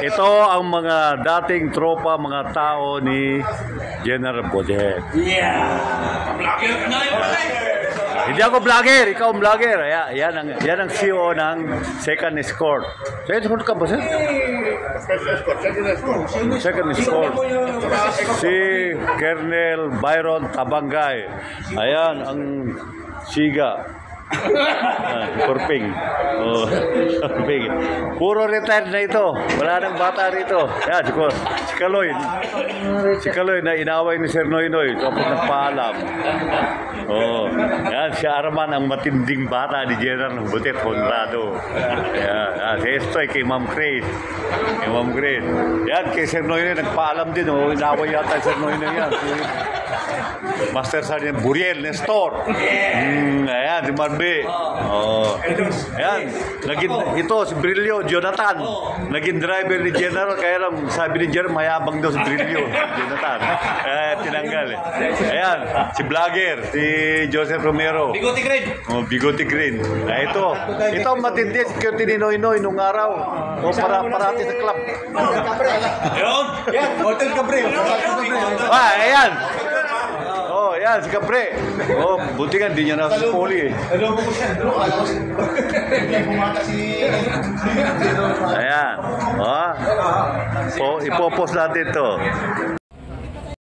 Ito ang mga dating tropa, mga tao ni General Bodet. Hindi ako vlogger, ikaw ang vlogger. Yan ang CEO ng Second Escort. Second Escort ka ba, sir? Second Escort. Si Colonel Byron Tabangay. Ayan ang siga. Kurping. Oh, kurping. Puro retired na ito. Wala nang bata rito. Yan, si Kaloy. Si Kaloy na inaway ni Sir Noynoy. Tapos nagpaalam. Oh, yan, si Arman ang matinding bata ni General Butet Honrado. Yan, si Estoy kay Ma'am Grace. Kay Ma'am Grace. Yan, kay Sir Noynoy nagpaalam din. Oh, inaway yata Sir Noynoy yan. Master Sergeant Buriel Nestor. Ayan, si Marbe. Oh. Ayan, ito si Brillo Jonathan. Naging driver ni General, kaya lang sabi ni General mayabang daw si Brillo Jonathan. Tinanggal eh. Ayan, si vlogger, si Joseph Romero. Bigote Green. Oh, Bigote Green. Ito ang matindi security ni Noynoy nung araw. O parati sa club. Ayun. Yan, Hotel Cabrera. Ayan. Oh, yan, si Capre. Oh, buti nga, hindi niya na si Poli eh. Ayan. Oh, ipopost natin to.